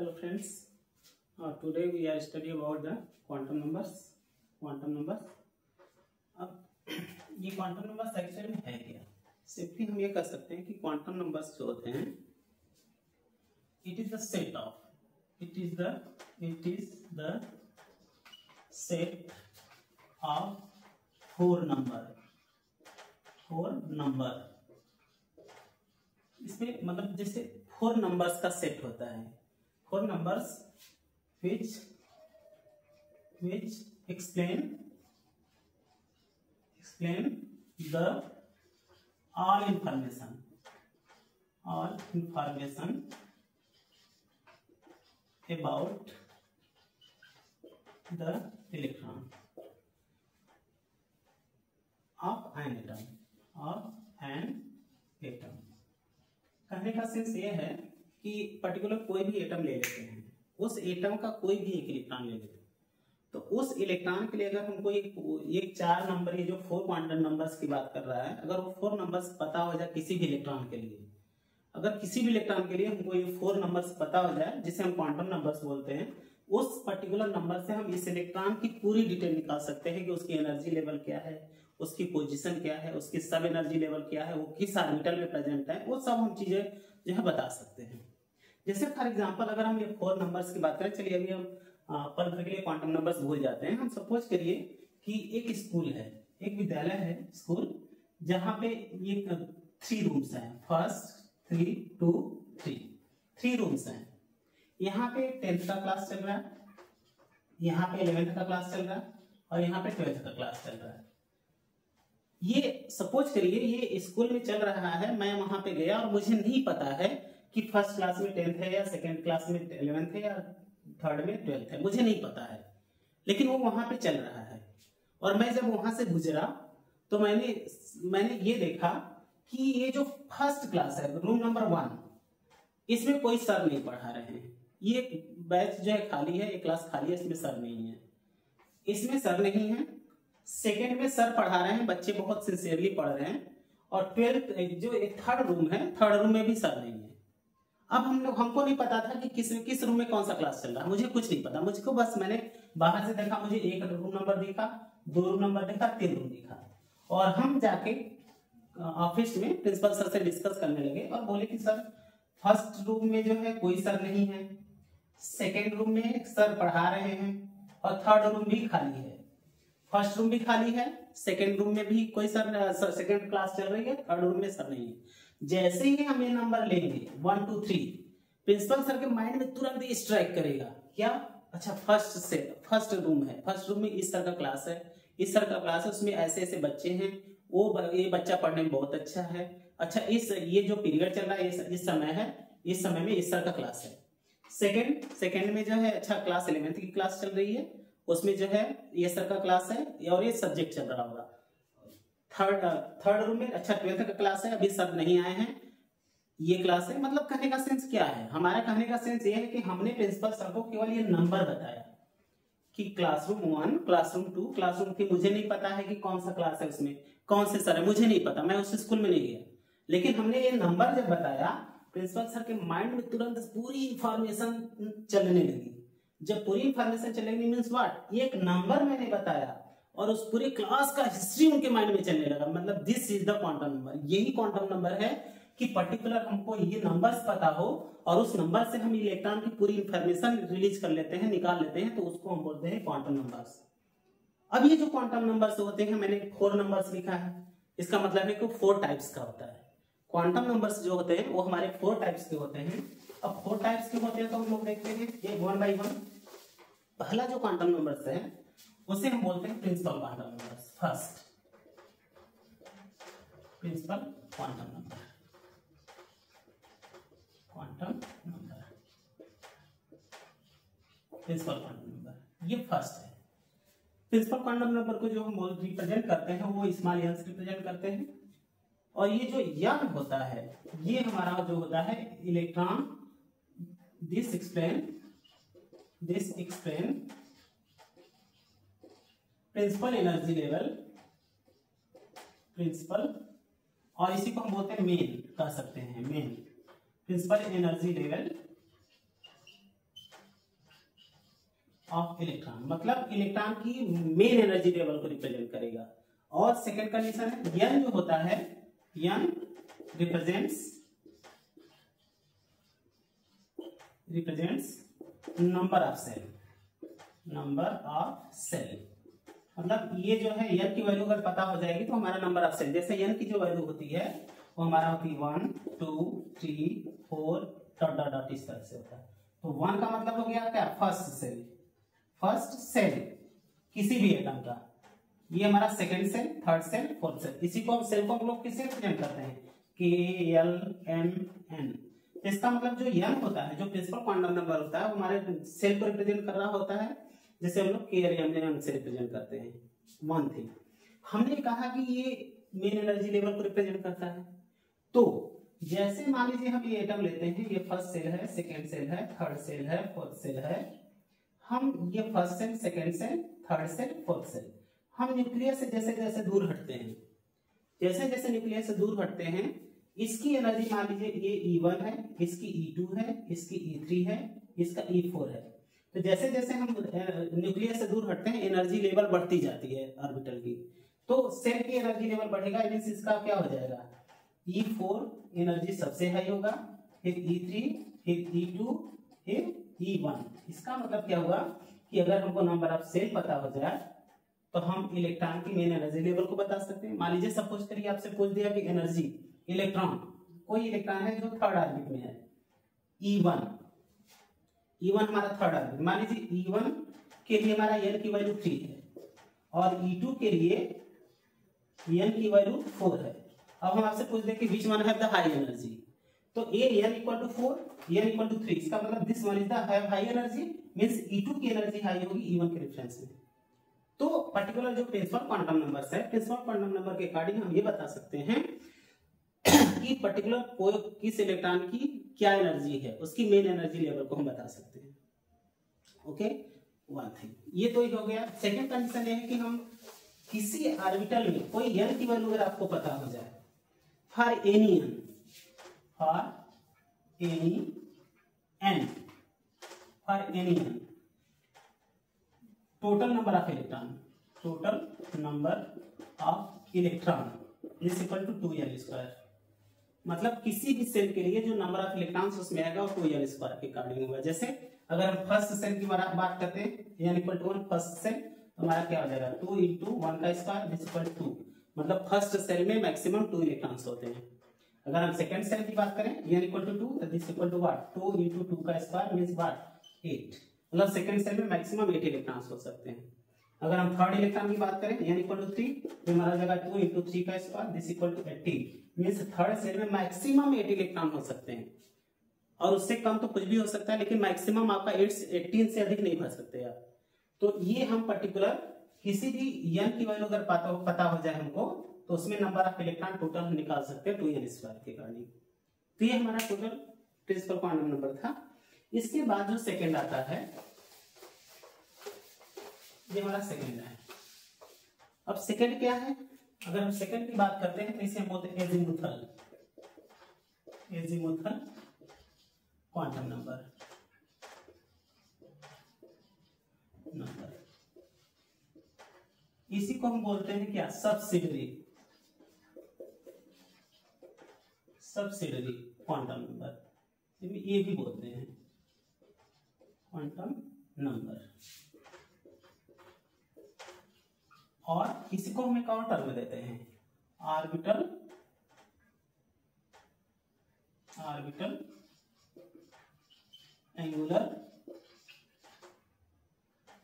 Hello friends, today we are studying about the quantum numbers. अब ये quantum numbers actually में है क्या? सिंपली हम ये कह सकते हैं कि क्वांटम नंबर्स जो होते हैं, it is the set of four number. इसमें मतलब जैसे फोर नंबर्स का सेट होता है, four numbers which explain the all information about the electron of an atom। कहने का सेंस ये है कि पर्टिकुलर कोई भी एटम ले लेते हैं, उस एटम का कोई भी एक इलेक्ट्रॉन ले लेते हैं, तो उस इलेक्ट्रॉन के लिए अगर हमको एक चार नंबर, ये जो फोर क्वांटम नंबर्स की बात कर रहा है, अगर वो फोर नंबर्स पता हो जाए किसी भी इलेक्ट्रॉन के लिए, अगर किसी भी इलेक्ट्रॉन के लिए हमको ये फोर नंबर्स पता हो जाए, जिसे हम क्वांटम नंबर्स बोलते हैं, उस पर्टिकुलर नंबर से हम इस इलेक्ट्रॉन की पूरी डिटेल निकाल सकते हैं कि उसकी एनर्जी लेवल क्या है, उसकी पोजीशन क्या है, उसकी सब एनर्जी लेवल क्या है, वो किस ऑर्बिटल में प्रेजेंट है, वो सब हम चीजें जो है बता सकते हैं। जैसे फॉर एग्जांपल अगर हम ये फोर नंबर्स की बात करें, चलिए अभी हम पल भर के लिए क्वांटम नंबर्स भूल जाते हैं। हम सपोज करिए कि एक स्कूल है, एक विद्यालय है, स्कूल, जहां पे ये 3 रूम्स हैं, फर्स्ट 3 2 3 रूम्स हैं। यहाँ पे 10th का क्लास चल रहा है, यहाँ पे 11th का क्लास चल रहा है, और यहाँ पे 12th का क्लास चल रहा है। ये सपोज करिए ये स्कूल में चल रहा है, मैं वहां पे गया और मुझे नहीं पता है कि फर्स्ट क्लास में 10th है या सेकेंड क्लास में 11th है या थर्ड में 12th है, मुझे नहीं पता है, लेकिन वो वहां पे चल रहा है। और मैं जब वहां से गुजरा तो मैंने ये देखा कि ये जो फर्स्ट क्लास है, रूम नंबर 1, इसमें कोई सर नहीं पढ़ा रहे हैं, ये बैच जो है खाली है, एक क्लास खाली है, इसमें सर नहीं है, इसमें सर नहीं है। सेकेंड में सर पढ़ा रहे हैं, बच्चे बहुत सिंसियरली पढ़ रहे हैं, और 12th जो थर्ड रूम है, थर्ड रूम में भी सर नहीं है। अब हमको नहीं पता था कि किस रूम में कौन सा क्लास चल रहा है, मुझे कुछ नहीं पता, मुझको बस मैंने बाहर से देखा, मुझे 1 रूम नंबर दिखा, 2 रूम नंबर दिखा, 3 रूम दिखा, और हम जाके ऑफिस में प्रिंसिपल सर से डिस्कस करने लगे और बोले कि सर फर्स्ट रूम में जो है कोई सर नहीं है, सेकेंड रूम में सर पढ़ा रहे हैं, और थर्ड रूम भी खाली है। फर्स्ट रूम भी खाली है, सेकेंड रूम में भी कोई सर, सेकेंड क्लास चल रही है, थर्ड रूम में सर नहीं है। जैसे ही हम ये नंबर लेंगे 1 2 3, प्रिंसिपल सर के माइंड में तुरंत ही स्ट्राइक करेगा, क्या? अच्छा, फर्स्ट रूम है, फर्स्ट रूम में इस सर का क्लास है, इस सर का क्लास है, उसमें ऐसे ऐसे बच्चे हैं, ये बच्चा पढ़ने में बहुत अच्छा है। अच्छा, ये जो पीरियड चल रहा है, इस समय है, इस समय में इस सर का क्लास है। सेकेंड में जो है, अच्छा क्लास 11th की क्लास चल रही है, उसमें जो है ये सर का क्लास है, और ये सब्जेक्ट चल रहा होगा। थर्ड रूम में अच्छा 12th का क्लास है, अभी सब नहीं आए हैं, ये क्लास है। मतलब कहने का सेंस क्या है, हमारा कहने का सेंस ये है कि हमने प्रिंसिपल सर को केवल ये नंबर बताया कि क्लासरूम 1, क्लासरूम 2, क्लासरूम 3, मुझे नहीं पता है कि कौन सा क्लास है, उसमें कौन से सर है, मुझे नहीं पता, मैं उस स्कूल में नहीं गया, लेकिन हमने ये नंबर जब बताया, प्रिंसिपल सर के माइंड में तुरंत पूरी इंफॉर्मेशन चलने लगी। जब पूरी इंफॉर्मेशन चलने लगी मीन्स व्हाट, एक नंबर मैंने बताया और उस पूरे क्लास का हिस्ट्री उनके माइंड में चलने लगा। मतलब this is the quantum number. यही क्वांटम नंबर है कि पर्टिकुलर हमको ये नंबर्स पता हो और उस नंबर से हम इलेक्ट्रॉन की पूरी इंफॉर्मेशन रिलीज कर लेते हैं, निकाल लेते हैं, तो उसको हम बोलते हैं क्वांटम नंबर्स। अब ये जो क्वांटम नंबर्स होते हैं, मैंने 4 नंबर्स लिखा है, इसका मतलब है कि 4 टाइप्स का होता है। क्वांटम नंबर्स जो होते हैं वो हमारे 4 टाइप्स के होते हैं। अब 4 टाइप्स के होते हैं तो हम लोग देखते हैं ये 1 by 1। पहला जो क्वांटम नंबर्स है उसे हम बोलते हैं principal quantum numbers. First principal quantum number, principal quantum number, ये फर्स्ट है। प्रिंसिपल क्वांटम नंबर को जो हम रिप्रेजेंट करते हैं वो स्मॉल n से रिप्रेजेंट करते हैं, और ये जो n होता है ये हमारा जो होता है electron. This explain principal energy level, principal, और इसी को हम बोलते हैं मेन, कह सकते हैं main, principal energy level of electron, मतलब इलेक्ट्रॉन की मेन एनर्जी लेवल को रिप्रेजेंट करेगा। और सेकंड कंडीशन है n जो होता है, n represents number of shell, मतलब ये जो है n की वैल्यू अगर पता हो जाएगी तो हमारा नंबर ऑफ सेल, जैसे n की जो वैल्यू होती है वो हमारा होती है 1 2 3 4 डॉट डॉट डॉट इस तरह से होता है। तो 1 का मतलब हो गया क्या, फर्स्ट सेल किसी भी एटम का, ये हमारा second shell, third shell, fourth shell. इसी को सेल को हम लोग किससे रिप्रेजेंट करते हैं, KLMN। इसका मतलब जो n होता है, जो प्रिंसिपल क्वांटम नंबर होता है, वो हमारे सेल को रिप्रेजेंट कर रहा होता है, जैसे हम लोग KLMN से रिप्रेजेंट करते हैं। वन थिंग हमने कहा कि ये मेन एनर्जी लेवल को रिप्रेजेंट करता है। तो जैसे मान लीजिए हम ये एटम लेते हैं, ये फर्स्ट सेल है, सेकंड सेल है, थर्ड सेल है, फोर्थ सेल है। हम ये first shell, second shell, third shell, fourth shell, हम न्यूक्लियस से जैसे जैसे दूर हटते हैं, जैसे जैसे न्यूक्लियस से दूर हटते हैं, इसकी एनर्जी मान लीजिए ये E1 है, इसकी E2 है, इसकी E3 है, इसका E4 है। तो जैसे जैसे हम न्यूक्लियस से दूर हटते हैं, एनर्जी लेवल बढ़ती जाती है ऑर्बिटल की। तो सेल की एनर्जी लेवल बढ़ेगा, मींस इसका क्या हो जाएगा, E4 एनर्जी सबसे हाई होगा, फिर E3, फिर E2, फिर E1। इसका मतलब क्या हुआ कि अगर हमको नंबर ऑफ सेल पता हो जाए तो हम इलेक्ट्रॉन की मेन एनर्जी लेवल को बता सकते हैं। मान लीजिए सपोज करिए आपसे पूछ दिया कि एनर्जी इलेक्ट्रॉन, कोई इलेक्ट्रॉन है जो थर्ड ऑर्बिट में है, E1 हमारा थर्ड ऑर्बिट, मान लीजिए E1 के लिए हमारा n की वैल्यू 3 है और E2 के लिए n की वैल्यू 4 है। अब हम आपसे पूछ दें कि which one have the high energy, तो n equal to 4, n equal to 3, इसका मतलब this one is the have high energy, means E2 की एनर्जी हाई होगी E1 के रेफरेंस में। तो पर्टिकुलर जो प्रिंसिपल क्वांटम नंबर्स है, प्रिंसिपल क्वांटम नंबर के अकॉर्डिंग हम ये बता सकते हैं कि पर्टिकुलर कोई किस इलेक्ट्रॉन की क्या एनर्जी है, उसकी मेन एनर्जी लेवल को हम बता सकते हैं। ओके, वन थिंग ये तो ही हो गया। सेकंड कंडीशन ये है कि हम किसी ऑर्बिटल में कोई n की वैल्यू अगर आपको पता हो जाए, for any n, total number of electron is equal to 2n²। मतलब किसी भी सेल के लिए जो नंबर ऑफ इलेक्ट्रॉन्स उसमें आएगा वो 2n² के अकॉर्डिंग होगा। जैसे अगर हम फर्स्ट सेल की बात करते हैं, n equal to 1 first shell, हमारा क्या हो जाएगा 2 × 1 का स्क्वायर दिस इक्वल टू 2, मतलब फर्स्ट सेल में मैक्सिमम 2 इलेक्ट्रॉन्स होते हैं। अगर हम सेकंड सेल की बात करें, n इक्वल टू 2 तो दिस इक्वल टू व्हाट, 2 × 2 का स्क्वायर मींस व्हाट 8, मतलब सेकंड सेल में मैक्सिमम 8 इलेक्ट्रॉन्स हो सकते हैं। अगर हम थर्ड इलेक्ट्रॉन की बात करें, n इक्वल टू 3 तो हमारा जाएगा 2 × 3 का square this equal to 18, means third shell में मैक्सिमम 8 इलेक्ट्रॉन हो सकते हैं, और उससे कम तो कुछ भी हो सकता है, लेकिन मैक्सिमम आपका 18 से अधिक नहीं भर सकते आप। तो ये हम पर्टिकुलर किसी भी n की वैल्यू अगर पता हो जाए हमको, तो उसमें नंबर ऑफ इलेक्ट्रॉन टोटल निकाल सकते हैं 2n² के अकॉर्डिंग। तो ये हमारा टोटल प्रिंसिपल क्वांटम नंबर था। इसके बाद जो सेकंड आता है, ये हमारा सेकंड है। अब सेकंड क्या है, अगर हम सेकंड की बात करते हैं तो इसे हम बोलते हैं एजीमुथल क्वांटम नंबर। इसी को हम बोलते हैं क्या, सब्सिडरी क्वांटम नंबर, ये भी बोलते हैं क्वांटम नंबर। और इसी को हम एक और टर्म देते हैं ऑर्बिटल एंगुलर,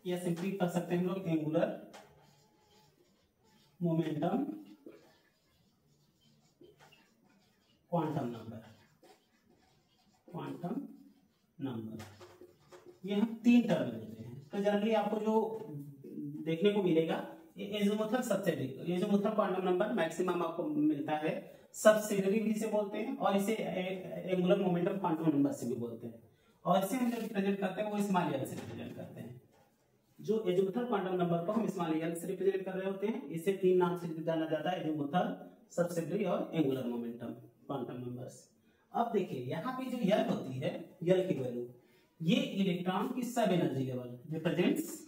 या सिंपली कर सकते हैं हम लोग एंगुलर मोमेंटम क्वांटम नंबर। ये हम 3 टर्म लेते हैं। तो जनरली आपको जो देखने को मिलेगा, ये azimuthal subsidiary, azimuthal quantum number maximum आपको मिलता है, सब्सिडरी भी इसे बोलते हैं, और इसे एंगुलर मोमेंटम क्वांटम नंबर से भी बोलते हैं। और इसे हम जो रिप्रेजेंट करते हैं वो स्मॉल एल से रिप्रेजेंट करते हैं। जो एजीमुथल क्वांटम नंबर को हम स्मॉल एल से रिप्रेजेंट कर रहे होते हैं, इसे 3 नाम से जाना जाता है, एजीमुथल, सब्सिडरी और एंगुलर मोमेंटम क्वांटम नंबर्स। अब देखिए यहाँ पे जो यल होती है, यल की वैल्यू, ये इलेक्ट्रॉन की सब एनर्जी लेवल रिप्रेजेंट्स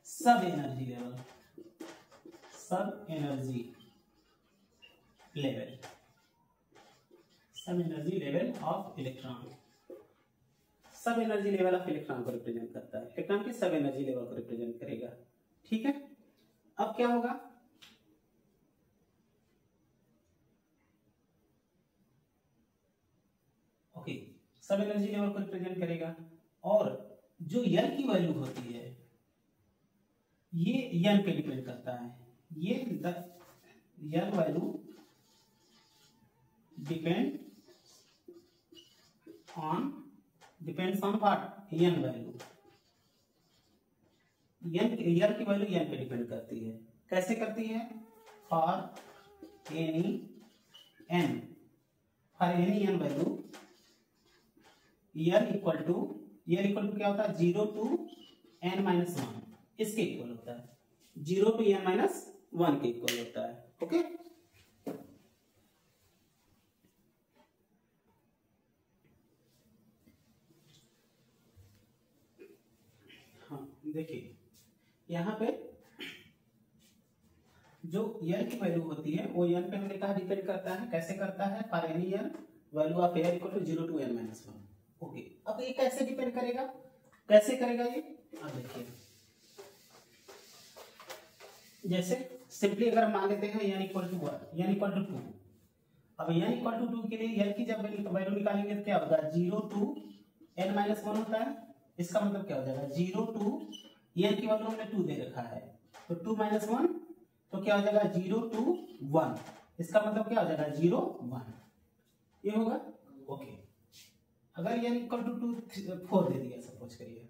सब एनर्जी लेवल, सब एनर्जी लेवल, सब एनर्जी लेवल ऑफ इलेक्ट्रॉन, सब एनर्जी लेवल ऑफ इलेक्ट्रॉन को रिप्रेजेंट करता है, इलेक्ट्रॉन की सब एनर्जी लेवल को रिप्रेजेंट करेगा। ठीक है, अब क्या होगा, ओके, सब एनर्जी लेवल को रिप्रेजेंट करेगा। और जो एन की वैल्यू होती है ये एन पे डिपेंड करता है, ये n value depends on what, n value, n की वैल्यू एन पे डिपेंड करती है। कैसे करती है, for any n value n equal to क्या होता है, 0 to n-1, इसके इक्वल होता है, 0 to n-1 के इक्वल होता है। ओके, हाँ देखिए यहाँ पे जो एन की वैल्यू होती है वो एन पे हमने कहा डिपेंड करता है। कैसे करता है, for any n value of n equal to 0 to n-1। Okay, अब ये कैसे डिपेंड करेगा, कैसे करेगा ये, अब देखिए जैसे सिंपली अगर मान लेते हैं n इक्वल टू 2, अब n इक्वल टू 2 के लिए n की जब वैल्यू निकालेंगे तो क्या होगा, 0 to n-1 होता है। इसका मतलब क्या हो जाएगा, 0 to n की वैल्यू हमने 2 दे रखा है तो 2 - 1 तो क्या हो जाएगा, 0 to 1, इसका मतलब क्या हो जाएगा, 0 1, ये होगा। ओके, अगर n इक्वल टू 4 दे दिया, सपोज करिए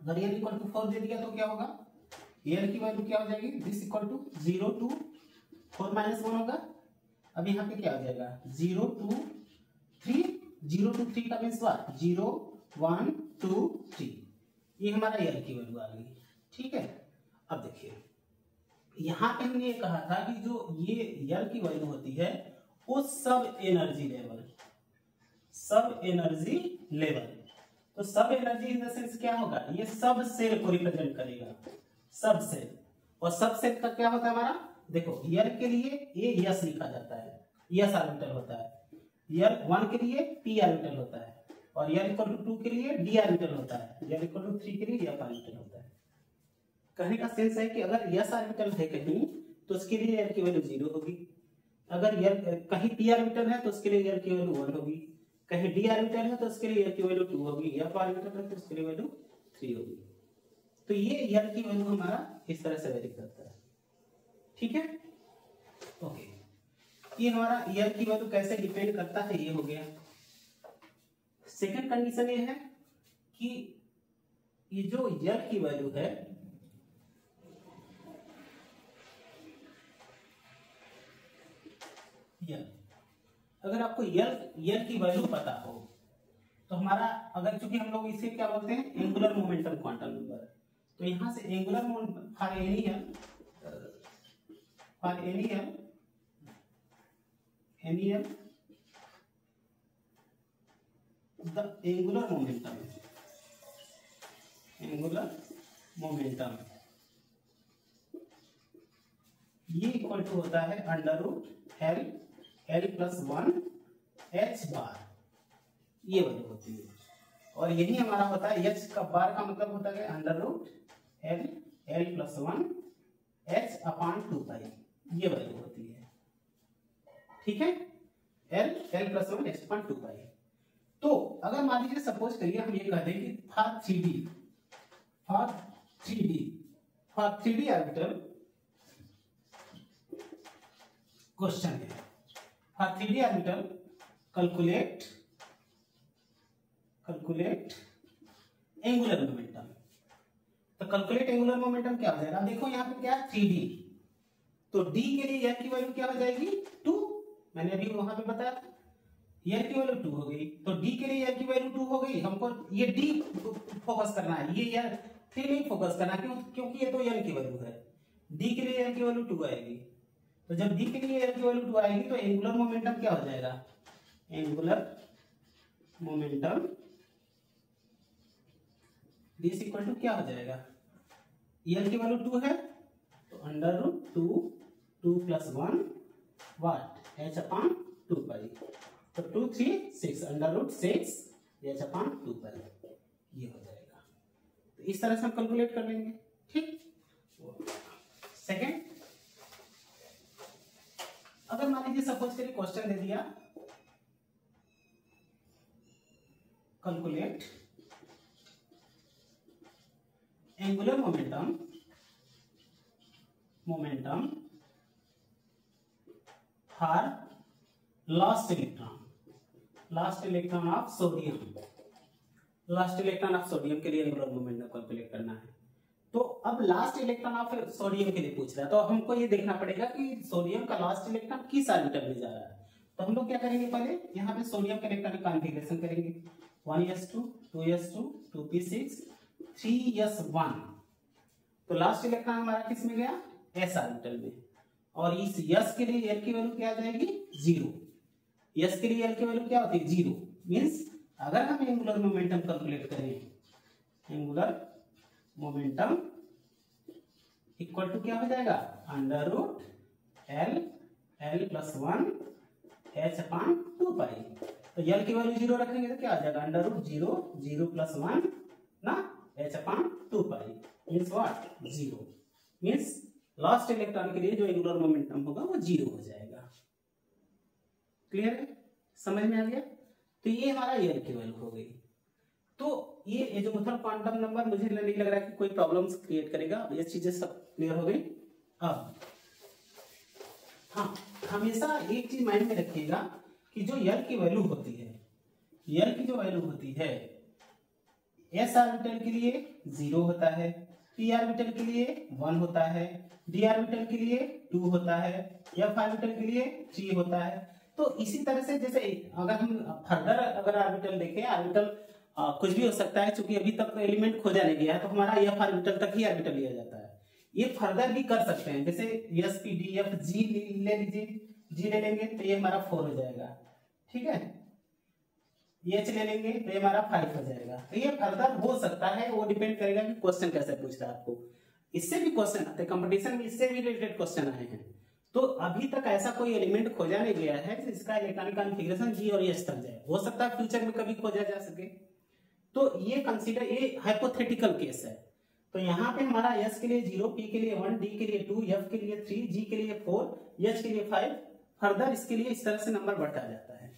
अगर n इक्वल टू 4 दे दिया तो क्या होगा, n की वैल्यू क्या हो जाएगी, दिस इक्वल टू 0 to 4 - 1 होगा। अब यहाँ पे क्या हो जाएगा, 0 to 3 का मीन्स व्हाट, 0 1 2 3, ये हमारा n की वैल्यू आ गई। ठीक है, अब देखिए यहाँ पे हमने ये कहा था कि जो ये n की वैल्यू होती है वो सब एनर्जी लेवल, तो सब एनर्जी इन द सेंस क्या होगा, ये सब सेल को रिप्रेजेंट करेगा, सब सेल। और सब सेल का क्या होता है हमारा, देखो एन के लिए ये यस लिखा जाता है, यस ऑर्बिटल होता है, एन 1 के लिए p ऑर्बिटल होता है, और एन इक्वल टू 2 के लिए d ऑर्बिटल होता है, एन इक्वल टू 3 के लिए f ऑर्बिटल होता है। कहने का सेंस है कि अगर यस ऑर्बिटल है कहीं तो उसके लिए एन की वैल्यू 0 होगी, अगर कहीं p ऑर्बिटल है तो उसके लिए एन की वैल्यू 1 होगी, कहीं d ऑर्बिटल है तो उसके लिए एन की वैल्यू 2 होगी, f ऑर्बिटल है तो उसके लिए वैल्यू 3 होगी। तो ये एन की वैल्यू हमारा इस तरह से वेरी करता है। ठीक है, ओके, ये हमारा एन की वैल्यू कैसे डिपेंड करता है, ये हो गया। सेकंड कंडीशन ये है कि ये जो एन की वैल्यू है अगर आपको एन की वैल्यू पता हो तो हमारा, अगर चूंकि हम लोग इसे क्या बोलते हैं, एंगुलर मोमेंटम क्वांटम नंबर, तो यहां से angular for any n the angular momentum ये इक्वल टू होता है √L + 1 h बार, ये वैल्यू होती है। और यही हमारा होता है h का बार का मतलब होता है √L + 1 h/2π, ये वैल्यू होती है। ठीक है, L + 1 h/2π। तो अगर मान लीजिए सपोज करिए हम ये कह दें कि फॉर 3D ऑर्बिटल क्वेश्चन है, for 3D orbital calculate angular momentum. तो कैलकुलेट एंगुलर मोमेंटम क्या हो जाएगा, देखो यहाँ पे क्या है 3D, तो D के लिए n की वैल्यू क्या हो जाएगी 2, मैंने अभी वहां पे बताया n की वैल्यू 2 हो गई, तो D के लिए n की वैल्यू 2 हो गई। हमको ये D फोकस करना है, ये 3 नहीं फोकस करना, क्योंकि ये तो n की वैल्यू है, D के लिए n की वैल्यू 2 आएगी। तो जब D के लिए n की वैल्यू 2 आएगी तो एंगुलर मोमेंटम क्या हो जाएगा, angular momentum this equal to क्या हो जाएगा, एल की वैल्यू 2 है तो under root 2 plus 1 what h upon 2 pi, तो 2 3 6 under root 6 h upon 2 pi ये हो जाएगा। तो इस तरह से हम कैलकुलेट कर लेंगे। ठीक, सेकेंड, अगर मान लीजिए सपोज करिए क्वेश्चन दे दिया calculate angular momentum for last electron of sodium के लिए एंगुलर मोमेंटम कैलकुलेट करना है। तो अब लास्ट इलेक्ट्रॉन ऑफ सोडियम के लिए पूछ रहा है, तो हमको ये देखना पड़ेगा कि सोडियम का लास्ट इलेक्ट्रॉन किस ऑर्बिटल में जा रहा है। तो हम लोग क्या करेंगे, पहले यहाँ पे सोडियम के इलेक्ट्रॉनिक कॉन्फ़िगरेशन करेंगे, 1s2 2s2 2p6 3s1। तो लास्ट इलेक्ट्रॉन हमारा किस में गया, s ऑर्बिटल में, और इस s के लिए l की वैल्यू क्या आ जाएगी 0। s के लिए l की वैल्यू क्या होती है 0, मींस अगर हम एंगुलर मोमेंटम कैलकुलेट करें, एंगुलर मोमेंटम इक्वल टू क्या हो जाएगा under root l plus 1 h upon 2 pi. तो l की वैल्यू 0 रखेंगे तो क्या आ जाएगा अंडर रूट 0 प्लस 1 ना h upon 2 pi means what 0, means last electron के लिए जो एंगुलर मोमेंटम होगा वो 0 हो जाएगा। क्लियर है, समझ में आ गया। तो ये हमारा l की वैल्यू हो गई। तो ये एजीमुथल क्वांटम नंबर मुझे नहीं लग रहा है कि कोई प्रॉब्लम्स क्रिएट करेगा, ये चीजें सब क्लियर हो गई। अब हाँ, हमेशा एक चीज माइंड में रखिएगा कि जो l की वैल्यू होती है, l की जो वैल्यू होती है s ऑर्बिटल के लिए 0 होता है, p ऑर्बिटल के लिए 1 होता है, d ऑर्बिटल के लिए 2 होता है, f ऑर्बिटल के लिए 3 होता है। तो इसी तरह से जैसे अगर हम फर्दर अगर ऑर्बिटल देखें, ऑर्बिटल कुछ भी हो सकता है, क्योंकि अभी तक एलिमेंट खोजा नहीं गया है, तो हमारा f ऑर्बिटल तक ही ऑर्बिटल लिया जाता है। ये फर्दर भी कर सकते हैं, जैसे s p d f g ले लीजिए, g ले लेंगे तो ये हमारा 4 हो जाएगा, ठीक है, h ले लेंगे तो ये हमारा 5 हो जाएगा। तो ये फर्दर हो सकता है, वो डिपेंड करेगा कि क्वेश्चन कैसे पूछ रहा है आपको। इससे भी क्वेश्चन आते हैं कंपटीशन में, इससे भी रिलेटेड क्वेश्चन आए हैं। तो अभी तक ऐसा कोई एलिमेंट खोजा नहीं गया है जिसका इलेक्ट्रॉनिक कॉन्फ़िगरेशन जी और एच तक जाए, हो सकता है फ्यूचर में कभी खोजा जा सके। तो ये कंसीडर, ये हाइपोथेटिकल केस है। तो यहाँ पे हमारा s के लिए 0, p के लिए 1, d के लिए 2, f के लिए 3, g के लिए 4, h के लिए 5, फर्दर इसके लिए इस तरह से नंबर बढ़ता जाता है।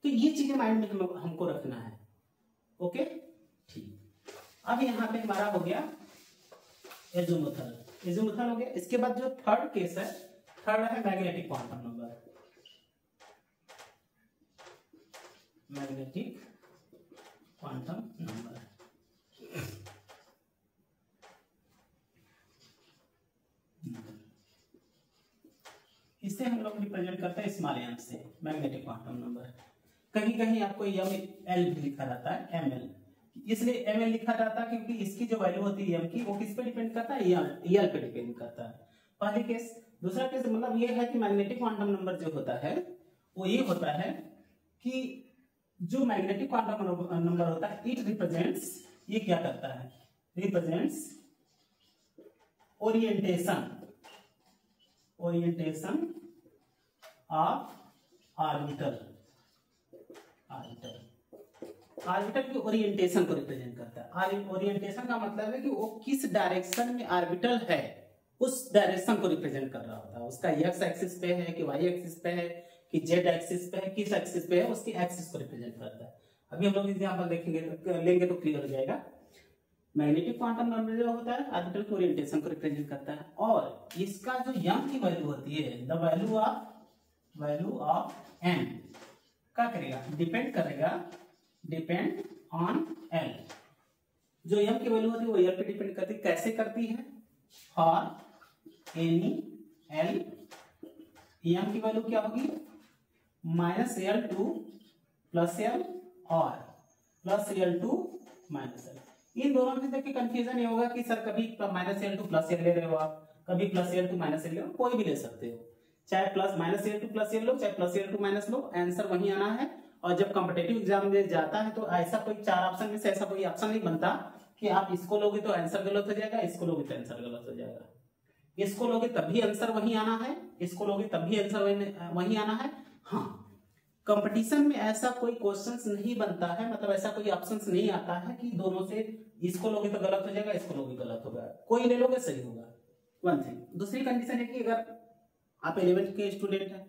तो ये चीजें माइंड में हमको रखना है। ओके, ठीक। अब यहाँ पे हमारा हो गया एजीमुथल हो गया। इसके बाद जो थर्ड केस है, थर्ड है magnetic quantum number. Magnetic quantum number इसे हम लोग रिप्रेजेंट करते हैं स्मॉल m से, मैग्नेटिक क्वांटम नंबर। कहीं कहीं आपको ml भी लिखा रहता है, ml, इसलिए ml लिखा जाता है क्योंकि इसकी जो वैल्यू होती है m की, वो किस पे डिपेंड करता है, el पे डिपेंड करता है। पहले केस। दूसरा केस मतलब ये है कि मैग्नेटिक क्वांटम नंबर जो होता है वो ये होता है कि जो मैग्नेटिक क्वांटम नंबर होता है, इट रिप्रेजेंट्स, ये क्या करता है, रिप्रेजेंट्स ओरिएंटेशन ऑफ ऑर्बिटल की ओरिएंटेशन को रिप्रेजेंट करता है। ओरिएंटेशन का मतलब है कि वो किस डायरेक्शन में ऑर्बिटल है, उस डायरेक्शन को रिप्रेजेंट कर रहा होता है। उसका x एक्सिस पे है कि y एक्सिस पे है कि z एक्सिस पे है, किस एक्सिस पे है, उसकी एक्सिस को रिप्रेजेंट करता है। अभी हम लोग एग्जांपल देखेंगे, लेंगे तो क्लियर हो जाएगा। मैग्नेटिक क्वांटम नंबर जो होता है ऑर्बिटल की ओरिएंटेशन को रिप्रेजेंट करता है, और इसका जो m की वैल्यू होती है, द वैल्यू ऑफ m क्या करेगा, डिपेंड ऑन l। जो m की वैल्यू होती है वो l पे डिपेंड करती है। कैसे करती है, फॉर एनी l m की वैल्यू क्या होगी, -l2 + l और +l2 -l। इन दोनों में देखिए कंफ्यूजन ये होगा कि सर कभी -l2 + l ले रहे हो आप, कभी +l2 -l ले रहे हो, कोई भी ले सकते हो, चाहे +-l2 + l लो, चाहे +l2 - लो, आंसर वही आना है। और जब कॉम्पिटेटिव एग्जाम में जाता है तो ऐसा कोई 4 ऑप्शन में से ऐसा कोई ऑप्शन नहीं बनता कि आप इसको लोगे तो आंसर गलत हो जाएगा, इसको लोगे तो आंसर गलत हो जाएगा। इसको लोगे तभी आंसर वही आना है, इसको लोगे तभी आंसर वही आना है। हाँ, कंपटीशन में ऐसा कोई क्वेश्चंस नहीं बनता है, मतलब ऐसा कोई ऑप्शंस नहीं आता है कि दोनों से इसको लोगे तो गलत हो जाएगा, इसको लोगे गलत होगा, कोई ले लोगे सही होगा। One thing. दूसरी कंडीशन है कि अगर आप 11th के स्टूडेंट हैं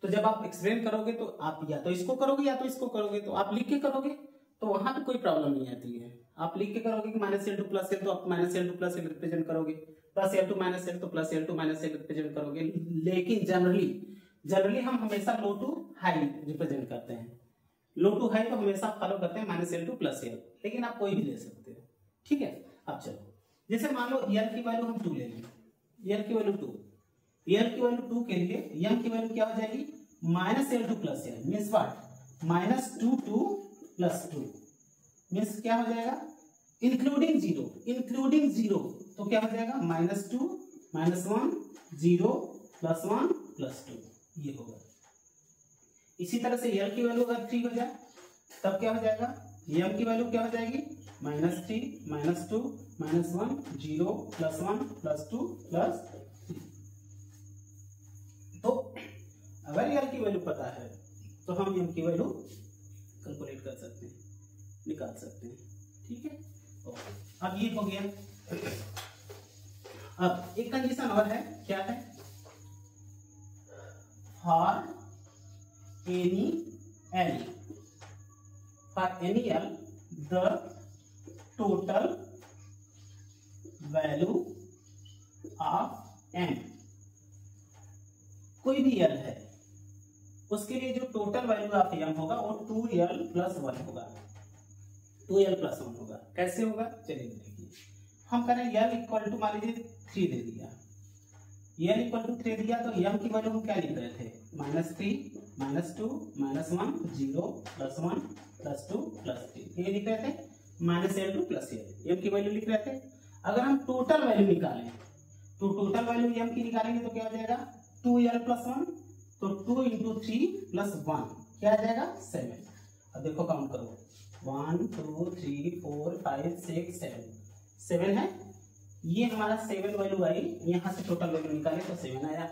तो जब आप एक्सप्लेन करोगे तो आप या तो इसको करोगे या तो इसको करोगे, तो आप लिख के करोगे तो वहां पे कोई प्रॉब्लम नहीं आती है। आप लिख के करोगे कि -L2 + L तो आप -L2 + L रिप्रेजेंट करोगे, +L2 - L तो +L2 - L रिप्रेजेंट करोगे। लेकिन जनरली हम हमेशा लो टू हाई रिप्रेजेंट करते हैं। लो टू हाई तो हमेशा फॉलो करते हैं -L2 + L, लेकिन आप कोई भी ले सकते हो। ठीक है, अब चलो, जैसे मान लो L की वैल्यू हम 2 ले लें, L की वैल्यू 2, L की वैल्यू 2 के लिए M की वैल्यू क्या हो जाएगी -L2 + L means what -2 2 + 2 means क्या हो जाएगा इंक्लूडिंग जीरो, तो क्या हो जाएगा -2 -1 0 +1 +2 ये होगा। इसी तरह से L की वैल्यू अगर 3 हो जाए तब क्या हो जाएगा, M की वैल्यू क्या हो जाएगी -3 -2 -1 0 +1 +2 +3। तो अगर L की वैल्यू पता है तो हम M की वैल्यू कैलकुलेट कर सकते हैं, निकाल सकते हैं। ठीक है, अब ये हो गया। अब एक कंडीशन और है, क्या है, for any L the total value of M, कोई भी L है उसके लिए जो टोटल वैल्यू ऑफ M होगा वो 2L + 1 होगा, 2L + 1 होगा। कैसे होगा चलिए देखिए, हम करें L = मान लीजिए 3 दे दिया, L = 3 दिया तो M की वैल्यू हम क्या लिख रहे थे -3 -2 -1 0 +1 +2 +3 ये लिख रहे थे -L2 + L M की वैल्यू लिख रहे थे। अगर हम टोटल वैल्यू निकालें तो टोटल वैल्यू M की निकालेंगे तो क्या हो जाएगा 2L + 1, तो 2 × 3 + 1 क्या आ जाएगा 7। अब देखो काउंट करो 1 2 3 4 5 6 7 है, ये हमारा 7 वैल्यू आई, यहाँ से टोटल वैल्यू निकाले तो 7 आया।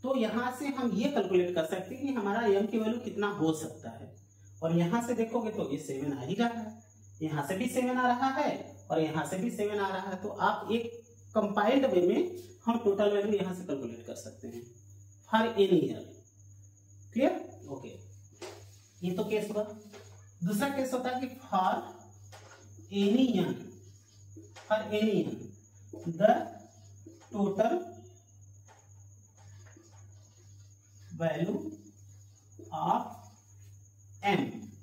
तो यहाँ से हम ये कैलकुलेट कर सकते हैं कि हमारा M की वैल्यू कितना हो सकता है, और यहाँ से देखोगे तो ये 7 आ ही रहा है, यहाँ से भी 7 आ रहा है और यहाँ से भी 7 आ रहा है। तो आप एक कंपाइल्ड वे में हम टोटल वैल्यू यहाँ से कैलकुलेट कर सकते हैं for any L। Clear, okay, ये तो केस हुआ। दूसरा केस होता है कि for any N the total value of M,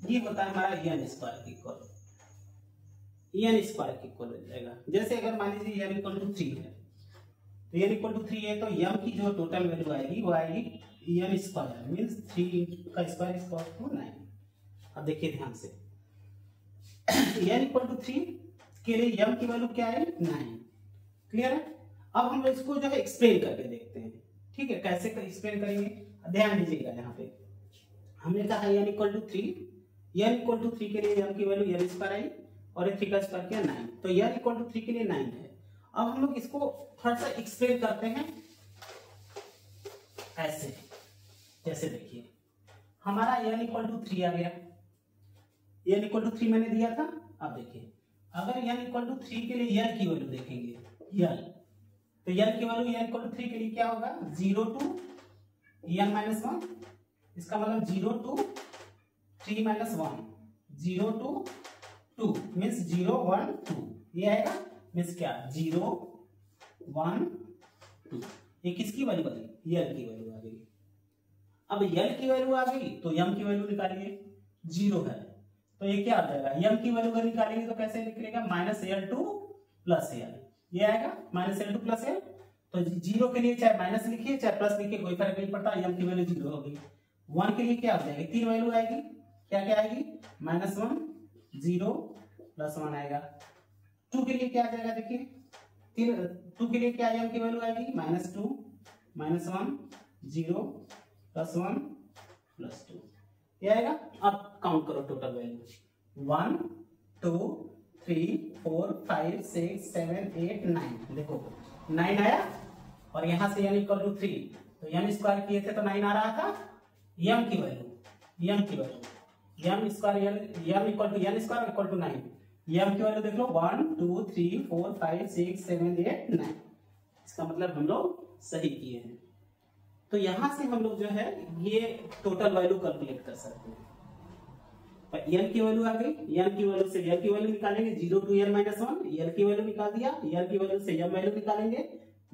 ये होता है हमारा n² के इक्वल, n² के इक्वल हो जाएगा। जैसे अगर मान लीजिए n = 3 है तो n = 3 है तो M की जो टोटल वैल्यू आएगी वो आएगी n² मींस 3 का स्क्वायर = 9। अब देखिए ध्यान से n = 3 के लिए M की वैल्यू क्या है 9। क्लियर है, अब हम इसको जो है एक्सप्लेन करके देखते हैं। ठीक है, कैसे एक्सप्लेन करेंगे ध्यान दीजिएगा। यहाँ पे हमने कहा n = 3 के लिए M की वैल्यू n² आई और 3 का स्क्वायर किया 9, तो n = 3 के लिए 9 है। अब हम लोग इसको थोड़ा सा एक्सप्लेन करते हैं ऐसे, जैसे देखिए हमारा n = 3 आ गया, n = 3 मैंने दिया था। अब देखिए अगर n = 3 के लिए L की वैल्यू देखेंगे L, तो L की वैल्यू n = 3 के लिए क्या होगा 0 to n - 1, इसका मतलब 0 to 3 - 1 0 to 2 मींस 0 1 2 ये आएगा, मींस क्या 0 1 2। ये किसकी वैल्यू आ गई L की वैल्यू आ गई। अब L की वैल्यू आ गई तो M की वैल्यू निकालिए, 0 है तो ये क्या आ जाएगा M की वैल्यू अगर निकालेंगे तो कैसे निकलेगा -L2 + L, ये आएगा -L2 + L। तो 0 के लिए चाहे माइनस लिखिए चाहे प्लस लिखिए कोई फर्क नहीं पड़ता, M की वैल्यू 0 हो गई। 1 के लिए क्या हो जाएगी 3 वैल्यू आएगी, क्या क्या आएगी -1 0 +1 आएगा। 2 के लिए क्या आ जाएगा देखिए 2 के लिए क्या M की वैल्यू आएगी -2 -1 0 +1 +2। क्या आएगा? अब काउंट करो टोटल वैल्यू 1 2 3 4 5 6 7 8 9। देखो 9 आया और यहां से n इक्वल टू 3, तो m स्क्वायर किए थे तो 9 आ रहा था। m की value m square m equal to n square equal to 9। m की वैल्यू देख लो 1 2 3 4 5 6 7 8 9। इसका मतलब हम लोग सही किए हैं। तो यहां से हम लोग जो है ये टोटल वैल्यू कैलकुलेट कर सकते हैं। n की वैल्यू आ गई, n की वैल्यू से l की वैल्यू निकालेंगे 0 to n minus 1, l की वैल्यू निकाल दिया, l की वैल्यू से m वैल्यू निकालेंगे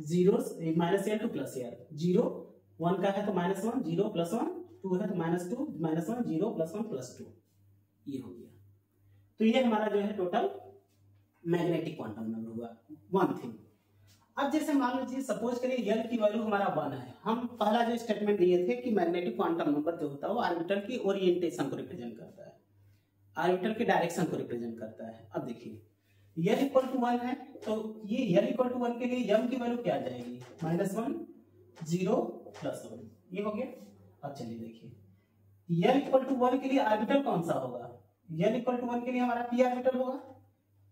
0 minus l two plus l। 0 1 का है तो -1, 0 + 1, 2 है तो -2 -1, 0 + 1 + 2, ये हो गया। तो ये हमारा जो है टोटल मैग्नेटिक क्वांटम नंबर हुआ। वन थिंग, अब जैसे मान लीजिए सपोज करिए l की वैल्यू हमारा 1 है। हम पहला जो स्टेटमेंट दिए थे कि मैग्नेटिक क्वांटम नंबर जो होता है वो ऑर्बिटल की ओरिएंटेशन को रिप्रेजेंट करता है, ऑर्बिटल की डायरेक्शन को रिप्रेजेंट करता है। अब देखिए l इक्वल टू 1 है, तो ये l इक्वल टू 1 के लिए m की वैल्यू क्या आ जाएगी? -1 0 + 1, ये हो गया। अब चलिए देखिए l इक्वल टू 1 के लिए ऑर्बिटल कौन सा होगा? l इक्वल टू 1 के लिए हमारा p ऑर्बिटल होगा,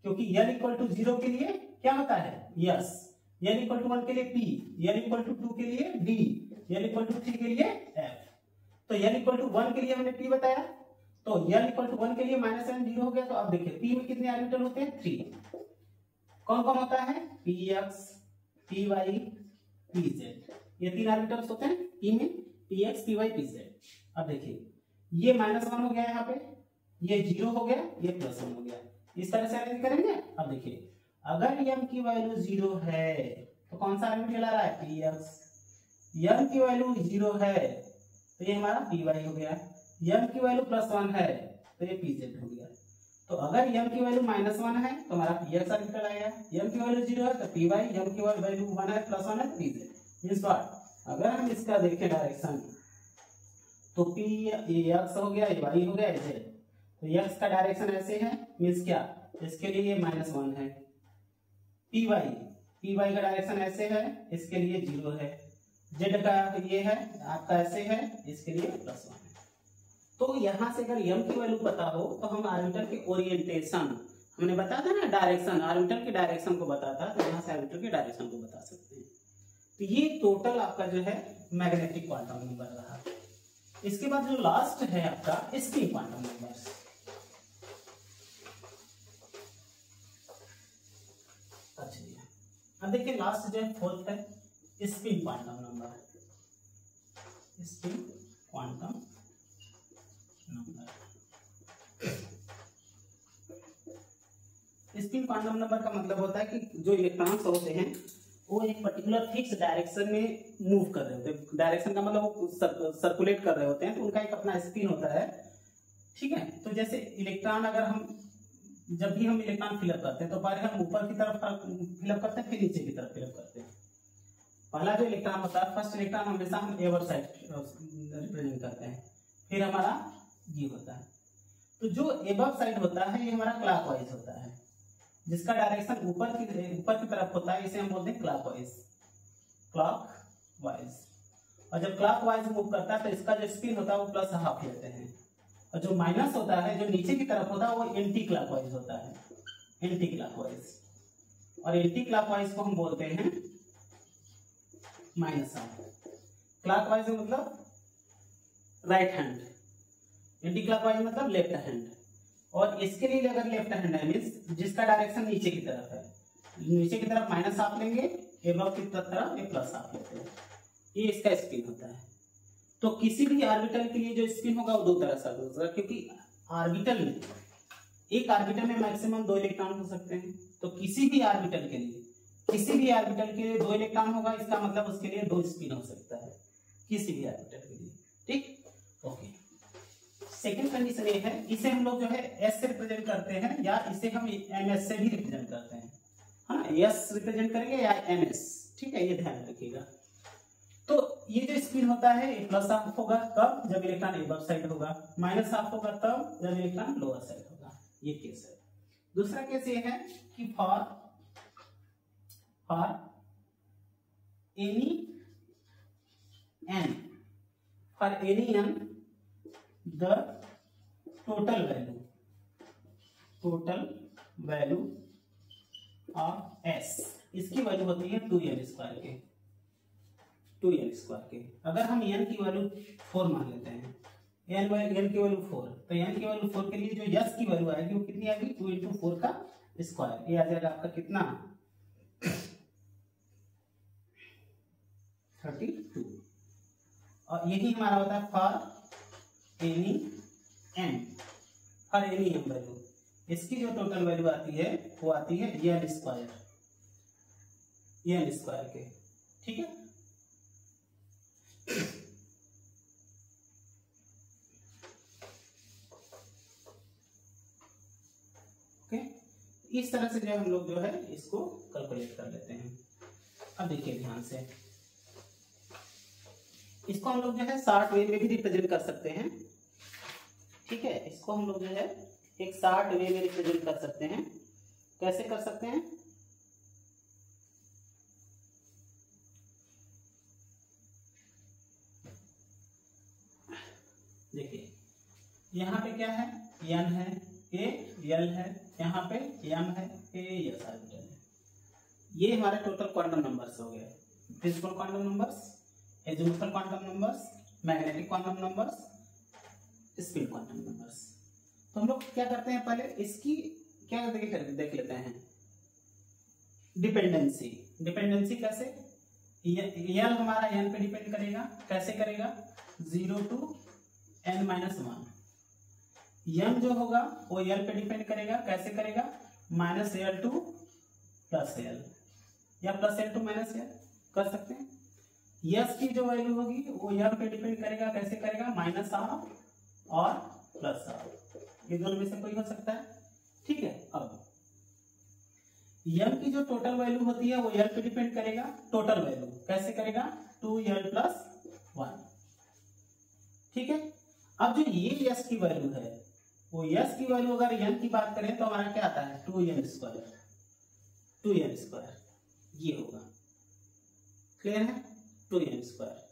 क्योंकि l इक्वल टू 0 के लिए क्या होता है? यस। l इक्वल टू 1 के लिए p, l इक्वल टू 2 के लिए d, l इक्वल टू 3 के लिए f। तो l इक्वल टू 1 के लिए हमने p बताया, तो l इक्वल टू 1 के लिए -n 0 हो गया। तो अब देखिए p में कितने ऑर्बिटल होते हैं? 3। कौन कौन होता है? px py pz, ये 3 ऑर्बिटल्स होते हैं p में, px py pz। अब देखिए ये -1 हो गया, यहाँ पे ये 0 हो गया, ये +1 हो गया। इस तरह से अरेंज करेंगे। अब देखिए अगर m की वैल्यू 0 है तो कौन सा ऑर्बिटल आ रहा है? px। m की वैल्यू 0 है तो ये हमारा py हो गया। m की वैल्यू +1 है तो ये pz हो गया। तो अगर m की वैल्यू -1 है तो हमारा px ऑर्बिटल आएगा, m की वैल्यू 0 है तो py, m की वैल्यू 1 है +1 है तो pz। Means what? अगर हम इसका देखें डायरेक्शन तो px हो गया, y हो गया, z। तो x का डायरेक्शन ऐसे है, मींस क्या? इसके लिए ये -1 है। py का डायरेक्शन ऐसे है, इसके लिए 0 है। z का ये है आपका ऐसे है, इसके लिए +1 है। तो यहां से अगर m की वैल्यू पता हो तो हम ऑर्बिटल के ओरिएंटेशन, हमने बताया था ना डायरेक्शन, ऑर्बिटल की डायरेक्शन को बताता, तो यहां से ऑर्बिटल की डायरेक्शन को बता सकते हैं। तो ये टोटल आपका जो है मैग्नेटिक क्वांटम नंबर रहा। इसके बाद जो लास्ट है आपका स्पिन क्वांटम नंबर। अच्छा, अब देखिए लास्ट जो है फोर्थ है spin quantum number. Spin quantum number, spin quantum number का मतलब होता है कि जो इलेक्ट्रॉन्स होते हैं वो एक पर्टिकुलर फिक्स डायरेक्शन में मूव कर रहे होते हैं। डायरेक्शन का मतलब वो सर्कुलेट कर रहे होते हैं, तो उनका एक अपना स्पिन होता है। ठीक है, तो जैसे इलेक्ट्रॉन, अगर हम जब भी हम इलेक्ट्रॉन फिलअप करते हैं तो पहले हम ऊपर की तरफ फिलअप करते हैं, फिर नीचे की तरफ फिलअप करते हैं। पहला जो इलेक्ट्रॉन होता है, फर्स्ट इलेक्ट्रॉन हमेशा हम एवर साइड रिप्रेजेंट करते हैं, फिर हमारा ये होता है। तो जो एबव साइड होता है ये हमारा क्लॉकवाइज होता है, जिसका डायरेक्शन ऊपर की तरफ होता है, इसे हम बोलते हैं क्लॉकवाइज। और जब क्लॉकवाइज मूव करता है तो इसका जो स्पिन होता है वो +½ लेते हैं, और जो माइनस होता है, जो नीचे की तरफ होता है, वो एंटी क्लॉकवाइज होता है, एंटी क्लॉकवाइज। और एंटी क्लॉकवाइज को हम बोलते हैं -½ क्लॉकवाइज मतलब राइट हैंड, एंटी क्लॉकवाइज मतलब लेफ्ट हैंड। और इसके लिए अगर लेफ्ट हैंड है, मींस जिसका डायरेक्शन नीचे की तरफ है, नीचे की तरफ -½ लेंगे, एबव की तरफ ये +½ लेते हैं, ये इसका स्पिन होता है। तो किसी भी ऑर्बिटल के लिए जो स्पिन होगा वो 2 तरह से होगा, क्योंकि ऑर्बिटल में, एक ऑर्बिटल में मैक्सिमम 2 इलेक्ट्रॉन हो सकते हैं। तो किसी भी ऑर्बिटल के लिए 2 इलेक्ट्रॉन होगा, इसका मतलब उसके लिए 2 स्पिन हो सकता है, किसी भी ऑर्बिटल के लिए। ठीक, ओके। सेकंड कंडीशन ये है, इसे हम लोग जो है s से रिप्रेजेंट करते हैं, या इसे हम ms से भी रिप्रेजेंट करते हैं, हाँ, s रिप्रेजेंट करेंगे या ms। ठीक है, ये ध्यान रखिएगा। तो ये जो स्पिन होता है ये +½ होगा कब? जब इलेक्ट्रॉन एबव साइड होगा, -½ होगा तब जब इलेक्ट्रॉन लोअर साइड होगा। ये केस है। दूसरा केस ये है कि for any n the total value of S, इसकी वैल्यू होती है 2n स्क्वायर के। अगर हम n की वैल्यू 4 मान लेते हैं, n की वैल्यू 4, तो n की वैल्यू 4 के लिए जो s की वैल्यू आएगी वो कितनी आएगी, 2 × 4 का स्क्वायर। ये आ जाएगा आपका कितना, 32। और यही हमारा होता है फॉर एनी m वैल्यू, इसकी जो टोटल वैल्यू आती है वो आती है n स्क्वायर के। ठीक है, ओके, इस तरह से जो हम लोग जो है इसको कैलकुलेट कर लेते हैं। अब देखिए ध्यान से, इसको हम लोग जो है शॉर्ट वे में भी रिप्रेजेंट कर सकते हैं। ठीक है, इसको हम लोग जो है एक शॉर्ट वे में रिप्रेजेंट कर सकते हैं। कैसे कर सकते हैं, देखिए यहाँ पे क्या है, n है, a l है, यहाँ पे m है, a s ऑर्बिटल है। ये हमारे टोटल क्वांटम नंबर्स हो गए, principal quantum numbers, azimuthal quantum numbers, magnetic quantum numbers, spin quantum numbers. तो हम लोग क्या करते हैं, पहले इसकी क्या देख लेते हैं, डिपेंडेंसी कैसे, l हमारा n पे डिपेंड करेगा, कैसे करेगा, 0 to n - 1। m जो होगा वो l पे डिपेंड करेगा, कैसे करेगा, -l to +l या +l to -l कर सकते हैं। s की जो वैल्यू होगी वो m पे डिपेंड करेगा, कैसे करेगा, -r और +r, ये दोनों में से कोई हो सकता है। ठीक है, अब m की जो टोटल वैल्यू होती है वो l पे डिपेंड करेगा, टोटल वैल्यू कैसे करेगा, 2l + 1। ठीक है, अब जो ये s की वैल्यू है वो s की वैल्यू अगर n की बात करें तो हमारा क्या आता है, 2n स्क्वायर, ये होगा, क्लियर है, 2n स्क्वायर।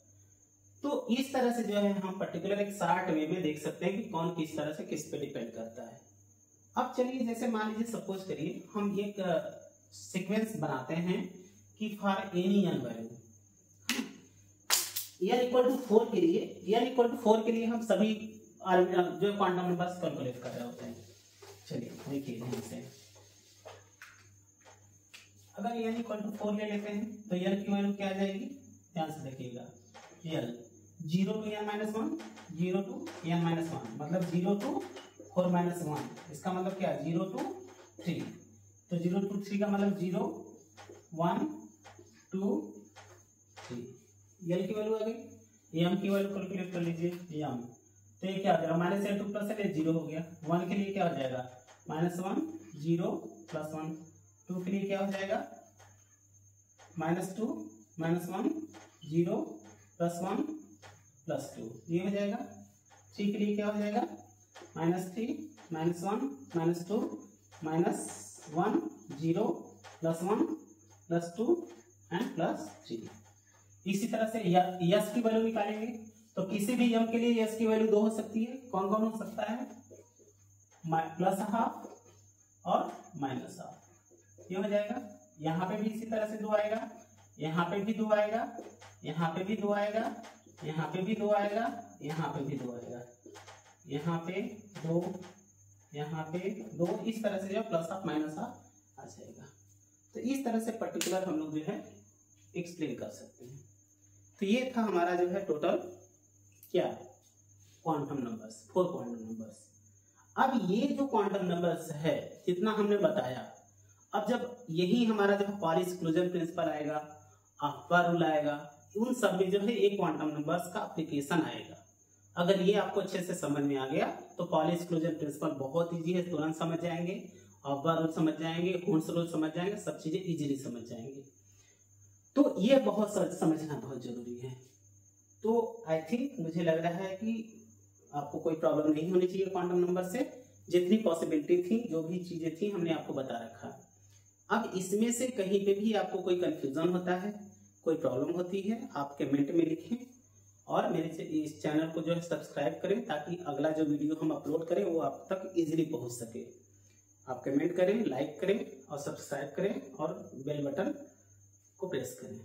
तो इस तरह से जो है हम पर्टिकुलर एक शॉर्ट वे में देख सकते हैं कि कौन किस तरह से किस पे डिपेंड करता है। अब चलिए, जैसे मान लीजिए सपोज करिए हम एक सीक्वेंस बनाते हैं कि for any n value n = 4 के लिए हम सभी जो क्वांटम नंबर्स कैलकुलेट कर रहे होते हैं। चलिए देखिए ध्यान से, अगर n = 4 ले लेते हैं तो n की वैल्यू क्या आ जाएगी, ध्यान से देखिएगा, l 0 to n - 1, 0 to n - 1, मतलब 0 to 4 - 1, इसका मतलब क्या, 0 to 3, तो 0 to 3 का मतलब 0 1 2 3, l की वैल्यू आ गई। m की वैल्यू कैलकुलेट कर लीजिए, m तो ये क्या हो जाएगा, -l to +l 0 हो गया, 1 के लिए क्या हो जाएगा, -1 0 + 1, 2 के लिए क्या हो जाएगा, -2 -1 0 +1 +2, ये हो जाएगा। 3 के लिए क्या हो जाएगा, -3 -1 -2 -1 0 +1 +2 एंड +3। इसी तरह से यस की वैल्यू निकालेंगे तो किसी भी m के लिए यस की वैल्यू 2 हो सकती है। कौन कौन हो सकता है, +½ और -½ ये हो जाएगा। यहाँ पे भी इसी तरह से 2 आएगा, यहाँ पे भी 2 आएगा, यहाँ पे भी 2 आएगा, यहाँ पे भी 2 आएगा, यहाँ पे भी 2 आएगा, यहाँ पे 2, यहाँ पे 2, इस तरह से जो +½ -½ आ जाएगा। तो इस तरह से पर्टिकुलर हम लोग जो है एक्सप्लेन कर सकते हैं। तो ये था हमारा जो है टोटल क्या, क्वांटम नंबर्स, 4 क्वांटम नंबर्स। अब ये जो क्वांटम नंबर्स है जितना हमने बताया, अब जब यही हमारा जो पॉली एक्सक्लूजन प्रिंसिपल आएगा, अफबा रूल आएगा, उन सब में जो है एक क्वांटम नंबर्स का एप्लीकेशन आएगा। अगर ये आपको अच्छे से समझ में आ गया तो पॉली एक्सक्लूजन प्रिंसिपल बहुत ईजी है, तुरंत समझ जाएंगे, अफबा रूल समझ जाएंगे, हुन्स रूल समझ जाएंगे, सब चीजें इजीली समझ जाएंगे। तो ये बहुत समझना बहुत जरूरी है। तो आई थिंक मुझे लग रहा है कि आपको कोई प्रॉब्लम नहीं होनी चाहिए क्वांटम नंबर से। जितनी पॉसिबिलिटी थी, जो भी चीजें थी, हमने आपको बता रखा। अब इसमें से कहीं पे भी आपको कोई कंफ्यूजन होता है, कोई प्रॉब्लम होती है, आप कमेंट में लिखें और मेरे इस चैनल को जो है सब्सक्राइब करें, ताकि अगला जो वीडियो हम अपलोड करें वो आप तक इजीली पहुंच सके। आप कमेंट करें, लाइक करें और सब्सक्राइब करें और बेल बटन को प्रेस करें।